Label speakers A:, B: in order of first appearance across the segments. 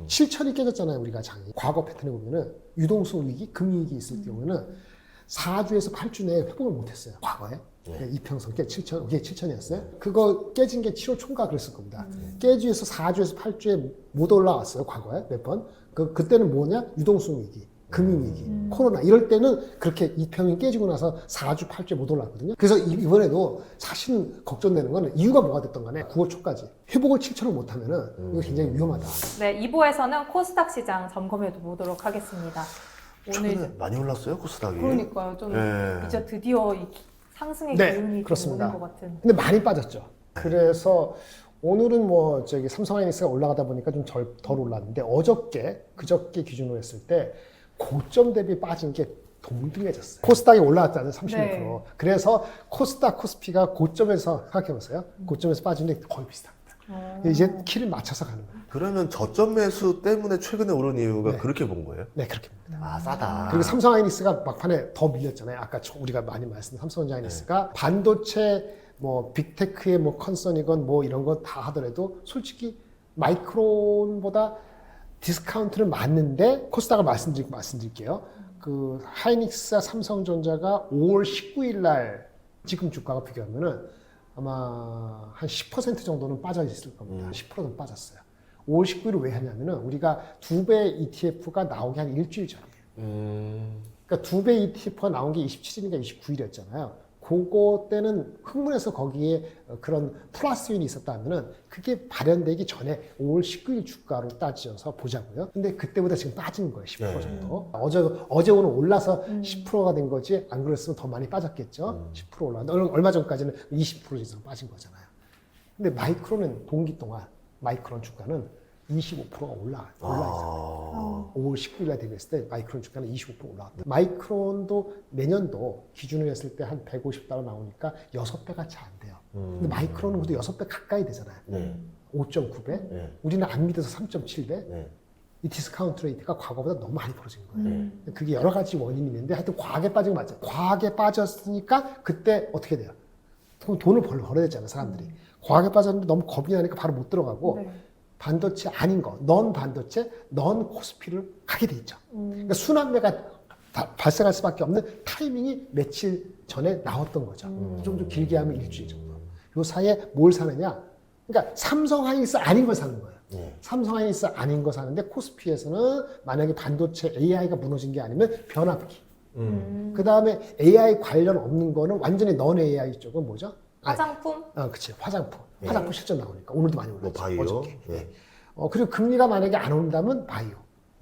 A: 7천이 깨졌잖아요, 우리가 장이. 과거 패턴에 보면은 유동성 위기, 금위기 있을 경우에는 4주에서 8주 내에 회복을 못했어요. 과거에. 이평선 깨 7천, 그게 7천이었어요. 그거 깨진 게 7월 초인가 그랬을 겁니다. 깨지에서 4주에서 8주에 못 올라왔어요, 과거에 몇 번. 그때는 뭐냐? 유동성 위기, 금융위기, 코로나 이럴 때는 그렇게 이평이 깨지고 나서 4주, 8주에 못 올라왔거든요. 그래서 이번에도 사실은 걱정되는 거는 이유가 뭐가 됐던 간에 9월 초까지 회복을 7천을 못하면은 이거 굉장히 위험하다.
B: 네, 2부에서는 코스닥 시장 점검해 보도록 하겠습니다.
C: 최근에 많이 올랐어요, 코스닥이.
B: 그러니까요. 좀 이제 드디어 이 상승의 기운이 좀 오는 것 같은.
A: 근데 많이 빠졌죠. 그래서 오늘은 뭐 저기 삼성하이닉스가 올라가다 보니까 좀 덜 올랐는데 그저께 기준으로 했을 때 고점 대비 빠진 게 동등해졌어요. 코스닥이 올라왔잖아요, 36%.
B: 네.
A: 그래서 코스닥, 코스피가 고점에서 생각해보세요. 고점에서 빠지는데 거의 비슷합니다. 이제 키를 맞춰서 가는 거예요.
C: 그러면 저점 매수 때문에 최근에 오른 이유가 그렇게 본 거예요?
A: 네, 그렇게 봅니다.
C: 아, 싸다.
A: 그리고 삼성하이닉스가 막판에 더 밀렸잖아요. 아까 우리가 많이 말씀드린 삼성전자하이닉스가 반도체 뭐 빅테크의 뭐 컨선이건 뭐 이런 거 다 하더라도 솔직히 마이크론보다 디스카운트는 맞는데 코스닥을 말씀드릴게요. 그 하이닉스와 삼성전자가 5월 19일 날 지금 주가가 비교하면은 아마 한 10% 정도는 빠져 있을 겁니다. 10%는 빠졌어요. 5월 19일을 왜 하냐면은 우리가 2배 ETF가 나오기 한 일주일 전이에요. 그러니까 2배 ETF가 나온 게 27일인가 29일이었잖아요. 그거 때는 흥분해서 거기에 그런 플러스 요인이 있었다면은 그게 발현되기 전에 5월 19일 주가로 따져서 보자고요. 근데 그때보다 지금 빠진 거예요. 10% 정도. 어제 오늘 올라서 10%가 된 거지 안 그랬으면 더 많이 빠졌겠죠. 10% 올랐는데 얼마 전까지는 20% 이상 빠진 거잖아요. 근데 마이크론은 동기 동안 마이크론 주가는 25%가 올라있어요. 5월 19일에 대비했을 때 마이크론 주가는 25% 올라왔다. 마이크론도 내년도 기준으로 했을 때 한 $150 나오니까 6배가 차 안 돼요. 근데 마이크론은 그래도 6배 가까이 되잖아요. 5.9배? 우리는 안 믿어서 3.7배? 이 디스카운트 레이트가 과거보다 너무 많이 벌어진 거예요. 그게 여러 가지 원인이 있는데 하여튼 과하게 빠진 거 맞아요. 과하게 빠졌으니까 그때 어떻게 돼요? 돈을 벌어야 되잖아요, 사람들이. 과하게 빠졌는데 너무 겁이 나니까 바로 못 들어가고 반도체 아닌 거, 넌 반도체, 넌 코스피를 가게 돼 있죠. 그러니까 순환매가 발생할 수밖에 없는 타이밍이 며칠 전에 나왔던 거죠. 좀 길게 하면 일주일 정도. 요 사이에 뭘 사느냐? 그러니까 삼성하이닉스 아닌 걸 사는 거예요. 삼성하이닉스 아닌 거 사는데 코스피에서는 만약에 반도체 AI가 무너진 게 아니면 변압기. 그 다음에 AI 관련 없는 거는 완전히 넌 AI 쪽은 뭐죠?
B: 화장품?
A: 그치. 화장품. 화장품 실적 나오니까. 오늘도 많이 올랐죠.
C: 뭐 바이오.
A: 어저께. 그리고 금리가 만약에 안 온다면 바이오.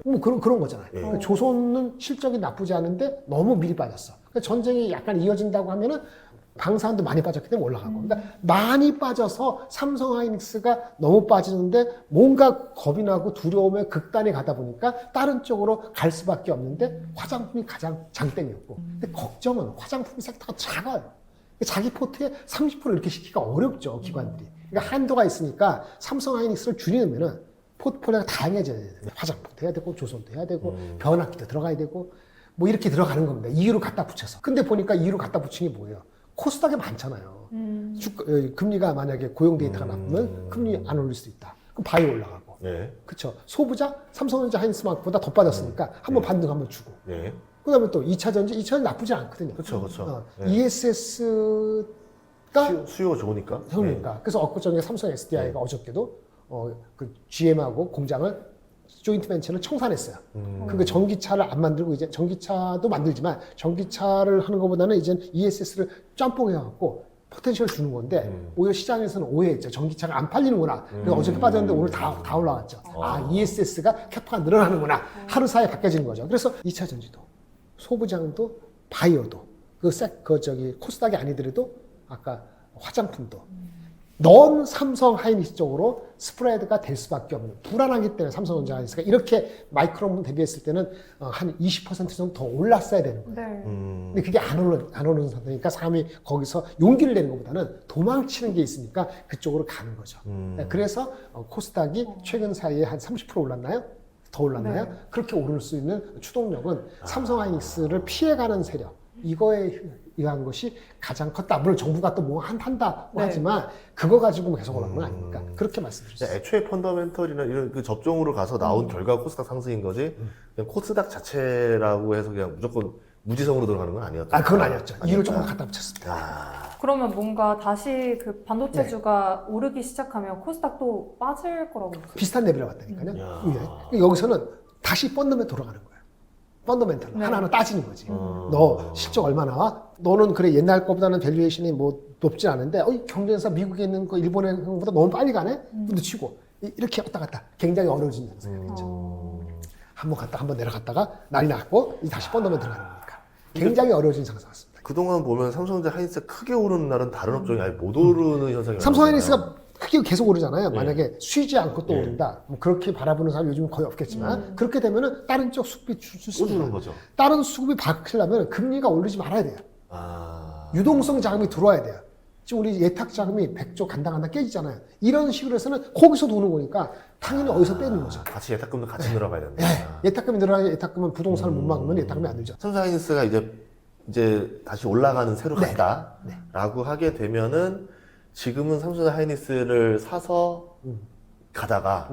A: 뭐 그런 거잖아요. 그러니까 조선은 실적이 나쁘지 않은데 너무 미리 빠졌어. 그러니까 전쟁이 약간 이어진다고 하면은 방사선도 많이 빠졌기 때문에 올라가고. 그러니까 많이 빠져서 삼성하이닉스가 너무 빠지는데 뭔가 겁이 나고 두려움에 극단에 가다 보니까 다른 쪽으로 갈 수밖에 없는데 화장품이 가장 장땡이었고. 근데 걱정은 화장품 섹터가 작아요. 자기 포트에 30% 이렇게 시키기가 어렵죠, 기관들이. 그러니까 한도가 있으니까 삼성하이닉스를 줄이면은 포트폴리오가 다양해져야 돼요. 화장품도 해야 되고, 조선도 해야 되고, 변압기도 들어가야 되고, 뭐 이렇게 들어가는 겁니다. 이유를 갖다 붙여서. 근데 보니까 이유를 갖다 붙인 게 뭐예요? 코스닥에 많잖아요. 금리가 만약에 고용 데이터가 나쁘면 금리 안 올릴 수도 있다. 그럼 바이오 올라가고. 그쵸. 소부자, 삼성전자 하이닉스만큼보다 더 빠졌으니까 한번 반등 한번 주고. 그 다음에 또 2차전지 나쁘지 않거든요.
C: 그렇죠.
A: ESS가
C: 수요가 좋으니까.
A: 그래서 엊그저께 삼성 SDI가 어저께도 그 GM하고 공장을 조인트 벤처를 청산했어요. 그러니까 전기차를 안 만들고 이제 전기차도 만들지만 전기차를 하는 것보다는 이제 ESS를 짬뽕해갖고 포텐셜 주는 건데 오히려 시장에서는 오해했죠. 전기차가 안 팔리는구나. 그래서 어저께 빠졌는데 오늘 다 올라왔죠. ESS가 캐파가 늘어나는구나. 하루 사이에 바뀌어지는 거죠. 그래서 2차 전지도 소부장도 바이오도 코스닥이 아니더라도 아까 화장품도 넌 삼성 하이닉스 쪽으로 스프레드가 될 수밖에 없는 불안하기 때문에 삼성전자 하이닉스가 이렇게 마이크론 대비했을 때는 한 20% 정도 더 올랐어야 되는 거예요. 근데 그게 안 오르는 상태니까 사람이 거기서 용기를 내는 것보다는 도망치는 게 있으니까 그쪽으로 가는 거죠. 그래서 코스닥이 최근 사이에 한 30% 올랐나요? 더 올랐나요? 그렇게 오를 수 있는 추동력은 삼성 하이닉스를 피해가는 세력, 이거에 의한 것이 가장 컸다. 물론 정부가 또 뭐 한다고
B: 네.
A: 하지만 그거 가지고 계속 올라가는 건 아니니까 그렇게 말씀드렸어요.
C: 애초에 펀더멘털이나 이런 그 접종으로 가서 나온 결과가 코스닥 상승인 거지 그냥 코스닥 자체라고 해서 그냥 무조건 무지성으로 들어가는 건 아니었다.
A: 그건 아니었죠. 이유를 조금 갖다 붙였습니다.
B: 그러면 뭔가 다시 그 반도체주가 오르기 시작하면 코스닥도 빠질 거라고 보세요?
A: 비슷한 레벨에 왔다니까요.
C: 야.
A: 예. 여기서는 다시 펀더멘털 돌아가는 거예요. 펀더멘털
B: 네.
A: 하나하나 따지는 거지. 너 실적 얼마 나와? 너는 그래 옛날 거보다는 밸류에이션이 뭐 높지 않은데 경쟁사 미국에 있는 거 일본에 있는 거보다 너무 빨리 가네? 부딪히고 이렇게 왔다 갔다 굉장히 어려워진 상황이죠. 한번 갔다 한번 내려갔다가 난리 났고 다시 펀더멘털 가는 거니까 굉장히 어려워진 상황 같습니다.
C: 그동안 보면 삼성전자 하이닉스가 크게 오르는 날은 다른 업종이 아예 못 오르는 현상이
A: 삼성
C: 많잖아요.
A: 하이닉스가 크게 계속 오르잖아요.
C: 네.
A: 만약에 쉬지 않고 또
C: 네.
A: 오른다. 뭐 그렇게 바라보는 사람 요즘은 거의 없겠지만 그렇게 되면은 다른 쪽 수급이
C: 오르는
A: 줄수있는
C: 거죠.
A: 다른 수급이 바뀌려면 금리가 오르지 말아야 돼요. 유동성 자금이 들어와야 돼요. 지금 우리 예탁 자금이 100조 간당간당 깨지잖아요. 이런 식으로 해서는 거기서 도는 거니까 당연히 어디서 빼는 거죠.
C: 같이 예탁금도 같이 늘어가야 된다.
A: 예탁금이 늘어나야 예탁금은 부동산을 못 막으면 예탁금이 안 들죠.
C: 삼성 하이닉스가 이제 다시 올라가는 새로
A: 네.
C: 간다라고 하게 되면은 지금은 삼성 하이닉스를 사서 가다가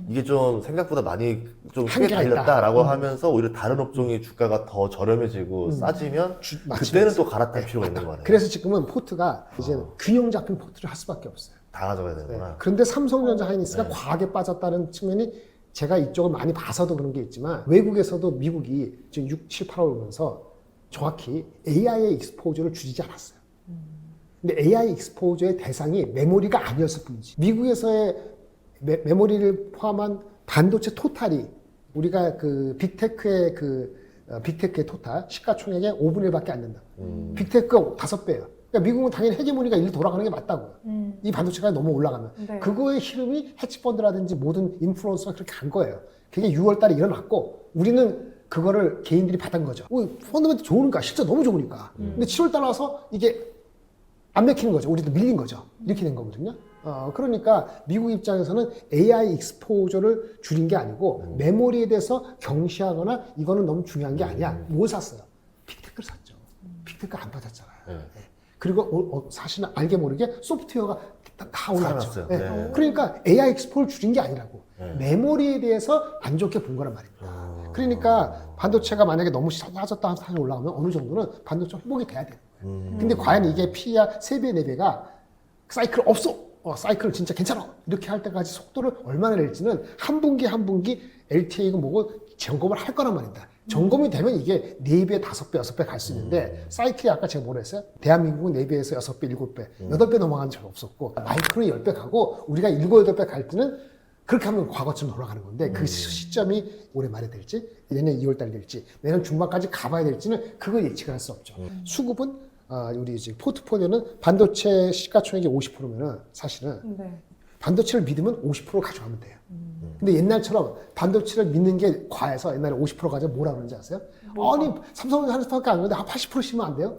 C: 이게 좀 생각보다 많이 좀 크게
A: 한계가 있다.
C: 달렸다라고 하면서 오히려 다른 업종의 주가가 더 저렴해지고 싸지면 그때는 또 갈아탈 필요가 있는 거네요.
A: 그래서 지금은 포트가 이제 균형 잡힌 포트를 할 수밖에 없어요.
C: 다 가져가야 되는구나.
A: 그런데 삼성전자 하이닉스가 과하게 빠졌다는 측면이 제가 이쪽을 많이 봐서도 그런 게 있지만 외국에서도 미국이 지금 6, 7, 8월 오면서 정확히 AI의 익스포저를 줄이지 않았어요. 근데 AI 익스포저의 대상이 메모리가 아니었을 뿐이지. 미국에서의 메모리를 포함한 반도체 토탈이 우리가 그 빅테크의 빅테크의 토탈 시가총액의 5분의 1밖에 안 된다. 빅테크가 5배예요. 그러니까 미국은 당연히 헤게모니가 일로 돌아가는 게 맞다고요. 이 반도체가 너무 올라가면.
B: 네.
A: 그거의 흐름이 헤지펀드라든지 모든 인플루언서가 그렇게 간 거예요. 그게 6월 달에 일어났고 우리는 그거를 개인들이 받은 거죠. 펀더멘트 좋으니까 실제 너무 좋으니까. 근데 7월 달 와서 이게 안 맥히는 거죠. 우리도 밀린 거죠. 이렇게 된 거거든요. 그러니까 미국 입장에서는 AI 익스포저를 줄인 게 아니고 메모리에 대해서 경시하거나 이거는 너무 중요한 게 아니야. 뭘 샀어요? 빅테크를 샀죠. 빅테크 안 빠졌잖아요.
C: 네.
A: 그리고 사실은 알게 모르게 소프트웨어가 다 올라갔죠.
C: 살아났어요.
A: 네.
C: 네.
A: 그러니까 AI 익스포를 줄인 게 아니라고. 메모리에 대해서 안 좋게 본 거란 말입니다. 그러니까 반도체가 만약에 너무 빠졌다 하면 올라가면 어느 정도는 반도체 회복이 돼야 돼요. 근데 과연 이게 P야 3배, 4배가 사이클 없어. 사이클 진짜 괜찮아. 이렇게 할 때까지 속도를 얼마나 낼지는 한 분기 한 분기 LTA가 뭐고 점검을 할 거란 말입니다. 점검이 되면 이게 4배, 5배, 6배 갈 수 있는데 사이클이 아까 제가 뭐라 했어요? 대한민국은 4배에서 6배, 7배, 8배 넘어간 적이 없었고 마이크로는 10배 가고 우리가 7, 8배 갈 때는 그렇게 하면 과거처럼 돌아가는 건데 그 시점이 올해 말에 될지 내년 2월 달 될지 내년 중반까지 가봐야 될지는 그걸 예측을 할 수 없죠. 수급은 우리 지금 포트폴리오는 반도체 시가총액이 50%면은 사실은
B: 네.
A: 반도체를 믿으면 50% 가져가면 돼요. 근데 옛날처럼 반도체를 믿는 게 과해서 옛날에 50% 가져 뭐라 그러는지 아세요? 아니 삼성은 하는 수밖에 안 되는데 80% 씌면 안 돼요?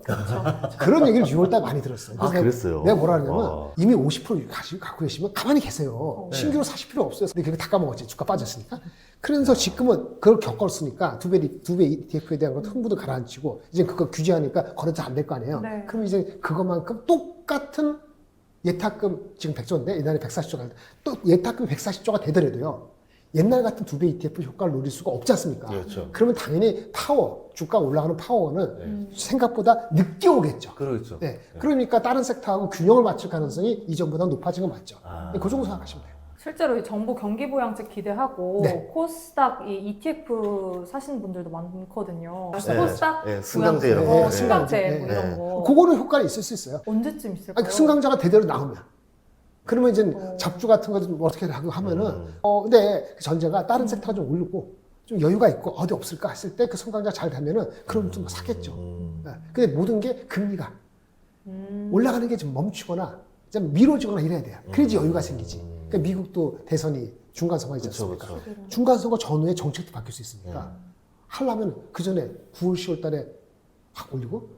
A: 그런 얘기를 6월달 많이 들었어요. 그래서
C: 그랬어요?
A: 내가 뭐라 하냐면 이미 50% 갖고 계시면 가만히 계세요. 신규로 사실 필요 없어요. 근데 그게 다 까먹었지. 주가 빠졌으니까. 그래서 지금은 그걸 겪었으니까 두 배 ETF에 대한 것 흥부도 가라앉히고 이제 그거 규제하니까 거래도 안 될 거 아니에요.
B: 네.
A: 그럼 이제 그것만큼 똑같은 예탁금 지금 100조인데 옛날에 140조가 또 예탁금이 140조가 되더라도요. 옛날 같은 2배 ETF 효과를 노릴 수가 없지 않습니까?
C: 그렇죠.
A: 그러면 당연히 주가 올라가는 파워는 생각보다 늦게 오겠죠.
C: 그렇죠.
A: 네. 그러니까 다른 섹터하고 균형을 맞출 가능성이 이전보다 높아진 건 맞죠. 그 정도 생각하시면 돼요.
B: 실제로 이 정부 경기 부양책 기대하고
A: 네.
B: 코스닥 이 ETF 사시는 분들도 많거든요.
C: 네.
B: 코스닥
C: 네, 승강제 이런
B: 부양책,
C: 거.
B: 승강제
A: 네.
B: 뭐 이런 거
A: 그거는 효과가 있을 수 있어요.
B: 언제쯤 있을까요?
A: 그 승강자가 대대로 나오면. 그러면 이제 잡주 같은 거 좀 어떻게 하고 하면은, 근데 그 전제가 다른 섹터가 좀 오르고, 좀 여유가 있고, 어디 없을까 했을 때 그 승강자 잘 되면은, 그럼 좀 사겠죠. 네. 근데 모든 게 금리가 올라가는 게 좀 멈추거나, 좀 미뤄지거나 이래야 돼요. 그래야지 여유가 생기지. 그러니까 미국도 대선이 중간선거이지 않습니까?
C: 그쵸.
A: 중간선거 전후에 정책도 바뀔 수 있으니까, 하려면 그 전에 9월, 10월 달에 확 올리고,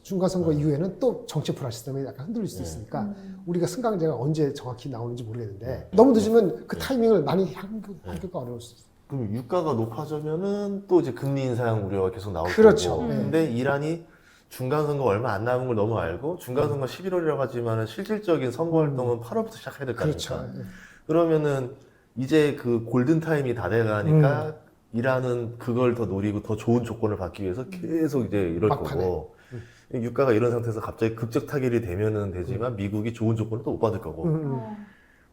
A: 중간선거 이후에는 또 정치 불확실 때문에 약간 흔들릴 수도 있으니까 우리가 승강제가 언제 정확히 나오는지 모르겠는데 너무 늦으면 그 타이밍을 많이 하기가 어려울 수 있어요.
C: 그럼 유가가 높아지면은 또 이제 금리 인상 우려가 계속 나올
A: 그렇죠.
C: 거고.
A: 네.
C: 근데 이란이 중간 선거 얼마 안 남은 걸 너무 알고 중간 선거 11월이라고 하지만은 실질적인 선거 활동은 8월부터 시작해야 될 거
A: 그렇죠.
C: 아닙니까? 그러면은 이제 그 골든 타임이 다 돼가니까 이라는 그걸 더 노리고 더 좋은 조건을 받기 위해서 계속 이제 이럴
A: 막판에.
C: 거고 유가가 이런 상태에서 갑자기 급적 타결이 되면은 되지만 미국이 좋은 조건을 또 못 받을 거고
B: 어.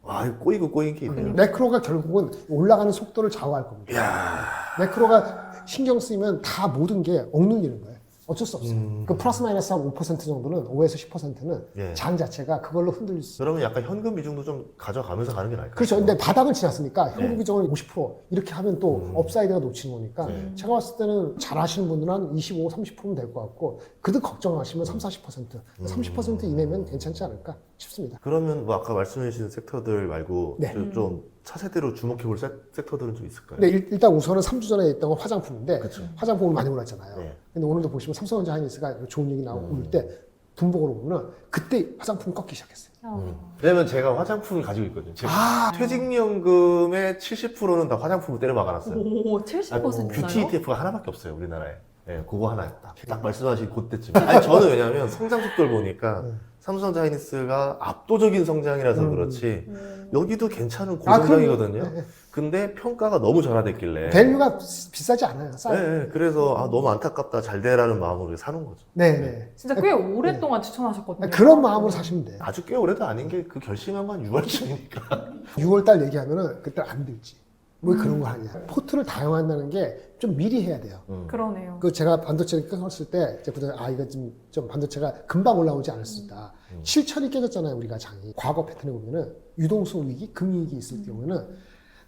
C: 와 이거 꼬이고 꼬인 게 있네요.
A: 매크로가 결국은 올라가는 속도를 좌우할 겁니다.
C: 이야.
A: 매크로가 신경 쓰이면 다 모든 게 억눌리는 거예요. 어쩔 수 없어요. 그 플러스 마이너스 한 5% 정도는 5에서 10%는
C: 예.
A: 장 자체가 그걸로 흔들릴 수 있어요.
C: 그러면 약간 현금 비중도 좀 가져가면서 가는 게 나을까요?
A: 그렇죠. 근데 바닥을 지났으니까
C: 네.
A: 현금 비중을 50% 이렇게 하면 또 업사이드가 놓치는 거니까
C: 네.
A: 제가 봤을 때는 잘 하시는 분들은 한 25, 30%면 될 것 같고 그들 걱정하시면 3, 40% 30% 이내면 괜찮지 않을까 싶습니다.
C: 그러면 뭐 아까 말씀해 주신 섹터들 말고
A: 네.
C: 좀 차세대로 주목해 볼 섹터들은 좀 있을까요?
A: 근데 일단 우선은 3주 전에 있던 건 화장품인데
C: 그쵸.
A: 화장품은 많이 올랐잖아요.
C: 네.
A: 근데 오늘도 보시면 삼성전자 하이닉스가 좋은 얘기 나올 때 분봉으로 보면 그때 화장품이 꺾기 시작했어요.
C: 왜냐면 제가 화장품을 가지고 있거든요. 제
A: 아,
C: 퇴직연금의 70%는 다 화장품을 때려 박아놨어요.
B: 오, 70%나요?
C: 뷰티 ETF가 하나밖에 없어요, 우리나라에. 예, 그거 하나 딱 말씀하신 그때쯤. 아니, 저는 왜냐면 성장 속도를 보니까 삼성전자 하이닉스가 압도적인 성장이라서 그렇지, 여기도 괜찮은 고성장이거든요.
A: 네.
C: 근데 평가가 너무 전화됐길래.
A: 밸류가 비싸지 않아요. 싸요.
C: 네, 그래서 너무 안타깝다, 잘 되라는 마음으로 사는 거죠.
A: 네, 네.
B: 진짜 꽤 오랫동안 추천하셨거든요.
A: 그런 마음으로 사시면 돼요.
C: 아주 꽤 오래도 아닌 게 그 결심한 건 6월쯤이니까.
A: 6월달 얘기하면은 그때 안 들지. 뭐 그런 거 하냐. 포트를 다양한다는 게 좀 미리 해야 돼요.
B: 그러네요.
A: 그 제가 반도체를 끊었을 때 제가 이거 좀 반도체가 금방 올라오지 않을 수 있다. 7천이 깨졌잖아요, 우리가 장이. 과거 패턴에 보면은 유동성 위기, 금위기 있을 경우에는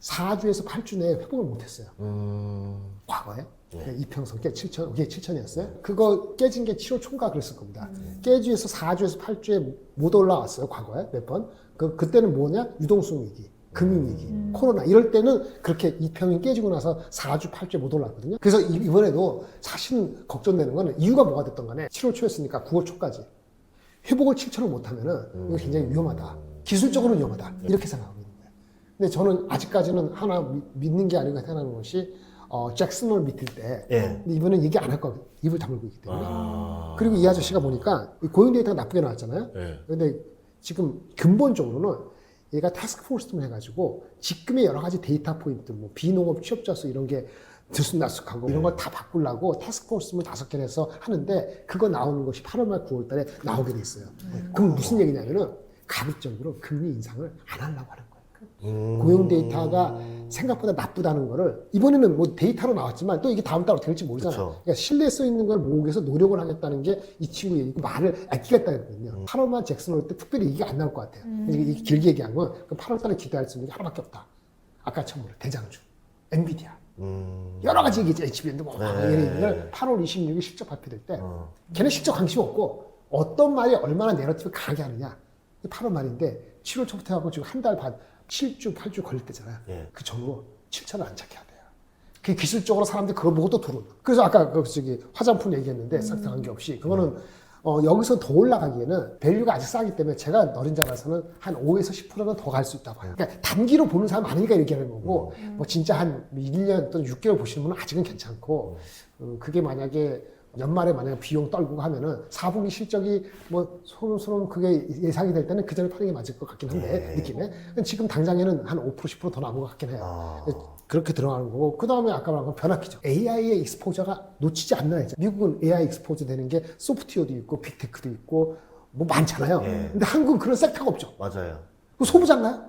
A: 4주에서 8주 내에 회복을 못했어요. 과거에.
C: 예.
A: 이평선 깨 7천, 이게 7천이었어요. 그거 깨진 게 7월 초인가 그랬을 겁니다. 깨지에서 4주에서 8주에 못 올라왔어요, 과거에 몇 번. 그때는 뭐냐? 유동성 위기. 금융위기, 코로나 이럴 때는 그렇게 이평이 깨지고 나서 4주, 8주에 못 올랐거든요. 그래서 이번에도 사실은 걱정되는 거는 이유가 뭐가 됐던 간에 7월 초였으니까 9월 초까지 회복을 7천을 못하면은 이거 굉장히 위험하다. 기술적으로 위험하다. 이렇게 생각하고 있는 거예요. 근데 저는 아직까지는 하나 믿는 게 아니고 생각하는 것이 잭슨홀 밑일 때
C: 예.
A: 근데 이번엔 얘기 안 할 거예요. 입을 다물고 있기 때문에.
C: 아.
A: 그리고 이 아저씨가 보니까 고용 데이터가 나쁘게 나왔잖아요.
C: 예.
A: 근데 지금 근본적으로는 얘가 타스크포스만 해가지고 직금의 여러 가지 데이터 포인트, 뭐 비농업 취업자 수 이런 게 들쑥날쑥하고 이런 걸 다 바꾸려고 타스크포스를 5개를 해서 하는데 그거 나오는 것이 8월 말 9월 달에 나오게 돼 있어요. 그럼 무슨 얘기냐면은 가급적으로 금리 인상을 안 하려고 하는 거예요. 고용 데이터가 생각보다 나쁘다는 거를 이번에는 뭐 데이터로 나왔지만 또 이게 다음 달로 될지 모르잖아요.
C: 그쵸.
A: 그러니까 신뢰 써 있는 걸 모으기 위해서 노력을 하겠다는 게 이 친구 얘기고 말을 아끼겠다 했거든요. 8월만 잭슨 올 때 특별히 얘기가 안 나올 것 같아요. 이게 길게 얘기한 건 8월 달에 기대할 수 있는 게 하나밖에 없다. 아까 처음 말한 대장주, 엔비디아. 여러 가지 얘기했죠. HBM도 뭐
C: 네.
A: 이런 얘기를 8월 26일 실적 발표될 때 걔네 실적 관심 없고 어떤 말이 얼마나 내러티브 강하게 하느냐. 8월 말인데 7월 초부터 하고 지금 한 달 반 7주, 8주 걸릴 때잖아요.
C: 예.
A: 그 정도 7천을 안 착해야 돼요. 그 기술적으로 사람들이 그거 보고 또 들어온다. 그래서 아까 화장품 얘기했는데 싹 관계없이 그거는 여기서 더 올라가기에는 밸류가 아직 싸기 때문에 제가 너린 자라서는 한 5에서 10%는 더 갈 수 있다고 봐요. 그러니까 단기로 보는 사람 많으니까 이렇게 하는 거고 뭐 진짜 한 1년 또는 6개월 보시는 분은 아직은 괜찮고 그게 만약에 연말에 만약에 비용 떨고 하면은 4분기 실적이 뭐 소름 그게 예상이 될 때는 그 전에 파는 게 맞을 것 같긴 한데 느낌에 지금 당장에는 한 5% 10% 더 남은 것 같긴 해요. 그렇게 들어가는 거고 그 다음에 아까 말한 건 변압기죠. AI의 익스포저가 놓치지 않나요? 미국은 AI 익스포저 되는 게 소프트웨어도 있고 빅테크도 있고 뭐 많잖아요. 근데 한국은 그런 섹터가 없죠.
C: 맞아요.
A: 그 소부장가요?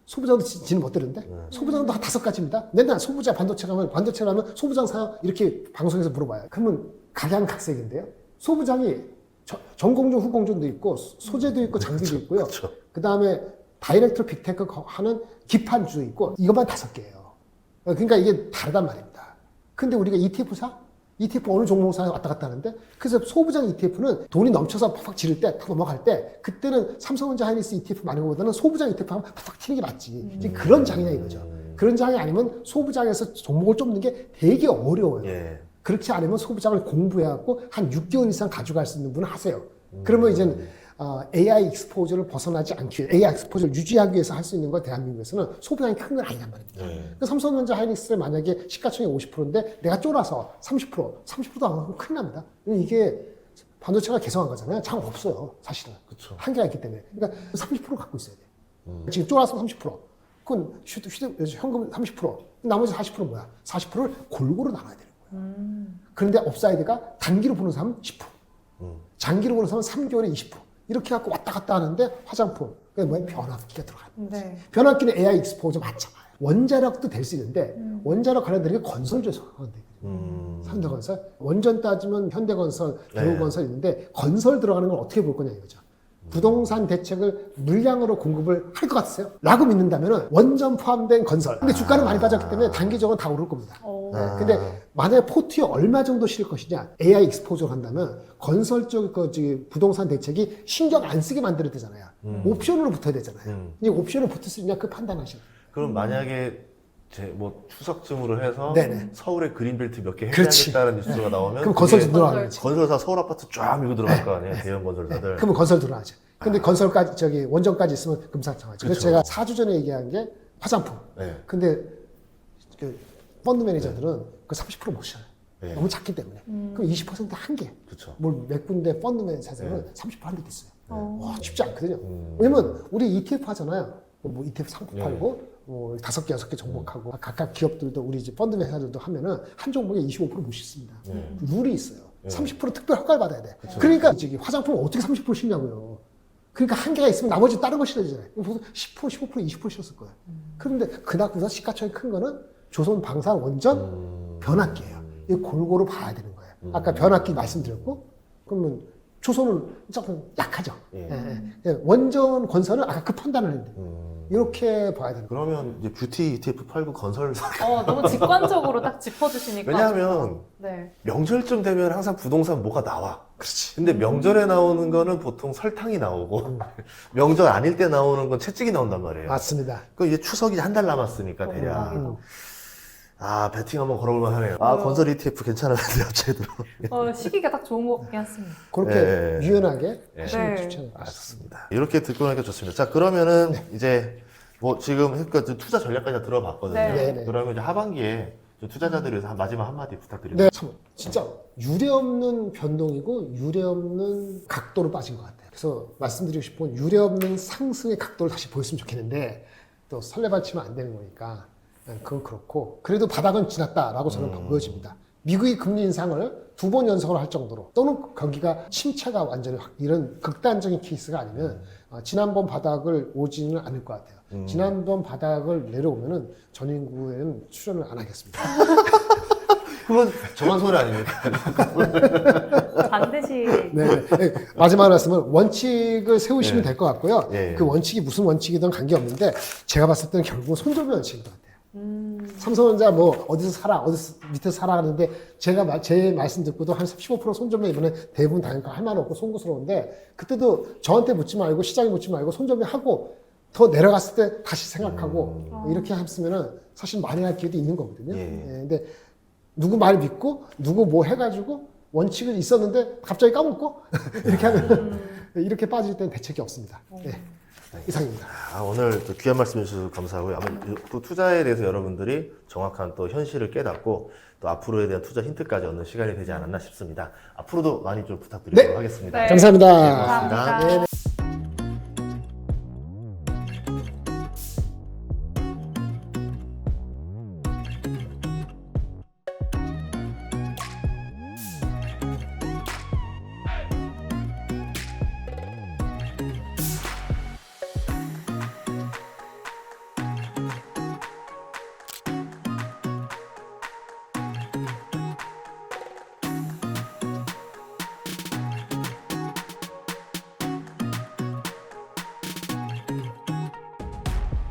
A: 소부장도 지는 못 들은데? 소부장도 한 5가지입니다. 맨날 소부장 반도체 가면 소부장 사요? 이렇게 방송에서 물어봐요. 그러면 각양각색인데요. 소부장이 전공준, 후공준도 있고 소재도 있고 장비도 있고요.
C: 그쵸.
A: 그 다음에 다이렉트 빅테크 하는 기판주도 있고 이것만 5개예요. 그러니까 이게 다르단 말입니다. 근데 우리가 ETF 사? ETF 어느 종목사에 왔다 갔다 하는데 그래서 소부장 ETF는 돈이 넘쳐서 팍팍 지를 때 탁 넘어갈 때 그때는 삼성전자 하이닉스 ETF 많은 것보다는 소부장 ETF 하면 팍팍 튀는 게 맞지. 이제 그런 장이냐 이거죠. 그런 장이 아니면 소부장에서 종목을 쫓는 게 되게 어려워요.
C: 예.
A: 그렇지 않으면 소부장을 공부해갖고 한 6개월 이상 가져갈 수 있는 분은 하세요. 그러면 이제는 AI 익스포저를 벗어나지 않기 위해 AI 익스포저를 유지하기 위해서 할 수 있는 거 대한민국에서는 소부장이 큰 건 아니란 말입니다. 그러니까 삼성전자 하이닉스를 만약에 시가총액 50%인데 내가 쫄아서 30%도 안 하면 큰일 납니다. 이게 반도체가 개성한 거잖아요. 장 없어요, 사실은.
C: 그렇죠.
A: 한계가 있기 때문에. 그러니까 30% 갖고 있어야 돼. 지금 쫄았으면 30%. 그건 현금 30%. 나머지 40%는 뭐야? 40%를 골고루 나눠야 되는 거야. 그런데 업사이드가 단기로 보는 사람은 10%. 장기로 보는 사람은 3개월에 20%. 이렇게 갖고 왔다 갔다 하는데 화장품, 그게 뭐야? 변압기가 들어가는 거지.
B: 네.
A: 변압기는 AI 익스포저 맞잖아요. 원자력도 될 수 있는데 원자력 관련된 게 건설조에서 하는데 현대건설 원전 따지면 현대건설, 대우건설 있는데 건설 들어가는 건 어떻게 볼 거냐 이거죠. 부동산 대책을 물량으로 공급을 할 것 같으세요? 라고 믿는다면 원전 포함된 건설. 근데 주가는 많이 빠졌기 때문에 단기적으로 다 오를 겁니다. 네, 근데 만약에 포트에 얼마 정도 실을 것이냐, AI 익스포저를 한다면 건설 쪽 부동산 대책이 신경 안 쓰게 만들어야 되잖아요. 옵션으로 붙어야 되잖아요. 이 옵션을 붙을 수 있냐 그 판단하시는 거예요.
C: 그럼 만약에 뭐 추석쯤으로 해서
A: 네네.
C: 서울에 그린벨트 몇 개
A: 그렇지.
C: 해야겠다는 뉴스가 나오면
A: 그럼 건설
C: 그게
A: 들어가는 거지.
C: 건설사 서울 아파트 쫙 밀고 들어갈 거 아니에요. 대형 건설사들.
A: 그러면 건설 들어가죠. 근데 건설까지 원전까지 있으면 금상첨화죠. 그래서
C: 그렇죠.
A: 제가 4주 전에 얘기한 게 화장품.
C: 네.
A: 근데 그 펀드 매니저들은 그 30%못 실어요.
C: 네.
A: 너무 작기 때문에. 그럼 20% 한계.
C: 그렇죠.
A: 몇 군데 펀드 매니저들은 30% 한계도 있어요.
B: 어.
A: 와, 쉽지 않거든요. 왜냐면 우리 ETF 하잖아요. 뭐 ETF 상품
C: 네.
A: 팔고 뭐 5개, 6개 종목하고 각각 기업들도 우리 이제 펀드 회사들도 하면은 한 종목에 25%못 싣습니다. 룰이 있어요. 30% 특별 허가를 받아야 돼. 그러니까 저기 화장품을 어떻게 30% 싣냐고요. 그러니까 한계가 있으면 나머지 다른 거 실어야 되잖아요. 보통 10%, 15%, 20% 실었을 거예요. 그런데 그나마 시가총이 큰 거는 조선 방산 원전 변압기예요. 이거 골고루 봐야 되는 거예요. 아까 변압기 말씀드렸고, 그러면 조선은 조금 약하죠. 예. 원전 건설은 아까 그 판단을 했는데 이렇게 봐야 되는 거예요.
C: 그러면 이제 뷰티 ETF 팔고 건설
B: 너무 직관적으로 딱 짚어주시니까.
C: 왜냐하면
B: 네.
C: 명절쯤 되면 항상 부동산 뭐가 나와. 그렇지. 근데 명절에 나오는 거는 보통 설탕이 나오고 명절 아닐 때 나오는 건 채찍이 나온단 말이에요.
A: 맞습니다.
C: 그 이제 추석이 한 달 남았으니까 대략. 배팅 한번 걸어볼만 하네요. 건설 ETF 괜찮은데 갑자기 들어.
B: 시기가 딱 좋은 것 같긴 했습니다.
A: 그렇게
C: 예.
A: 유연하게
C: 예.
A: 하시는
B: 네.
A: 추천.
C: 좋습니다. 이렇게 듣고 나니까 좋습니다. 자, 그러면은 이제 뭐 지금 그러니까 투자 전략까지 다 들어봤거든요.
B: 네.
A: 네.
C: 그러면 이제 하반기에 투자자들을 위해서 마지막 한마디 부탁드립니다.
A: 네, 참 진짜 유례없는 변동이고 유례없는 각도로 빠진 것 같아요. 그래서 말씀드리고 싶은 건 유례없는 상승의 각도를 다시 보였으면 좋겠는데 또 설레발치면 안 되는 거니까 그건 그렇고 그래도 바닥은 지났다라고 저는 보여집니다. 미국이 금리 인상을 2번 연속으로 할 정도로 또는 경기가 침체가 완전히 이런 극단적인 케이스가 아니면 지난번 바닥을 오지는 않을 것 같아요. 지난번 바닥을 내려오면은 전 인구에는 출연을 안 하겠습니다.
C: 그건 저만 소리 아닙니까?
B: 반드시.
A: 네. 마지막으로 말씀은 원칙을 세우시면
C: 네.
A: 될 것 같고요.
C: 예.
A: 그 원칙이 무슨 원칙이든 관계없는데 제가 봤을 때는 결국은 손잡이 원칙인 것 같아요. 삼성전자 뭐 어디서 사라, 어디서 밑에서 사라 하는데 제가 제 말씀 듣고도 한 15% 손절매 이번에 대부분 다니까 할 말 없고 송구스러운데 그때도 저한테 묻지 말고 시장에 묻지 말고 손절매 하고 더 내려갔을 때 다시 생각하고 이렇게 했으면은 사실 만회할 기회도 있는 거거든요.
C: 예.
A: 근데 누구 말 믿고 누구 뭐 해가지고 원칙은 있었는데 갑자기 까먹고 이렇게 하면 이렇게 빠질 때는 대책이 없습니다. 네. 이상입니다.
C: 오늘 또 귀한 말씀 해주셔서 감사하고요. 아마 또 투자에 대해서 여러분들이 정확한 또 현실을 깨닫고 또 앞으로에 대한 투자 힌트까지 얻는 시간이 되지 않았나 싶습니다. 앞으로도 많이 좀 부탁드리도록
A: 네.
C: 하겠습니다.
B: 네.
A: 감사합니다.
C: 고맙습니다.
B: 감사합니다.
A: 네.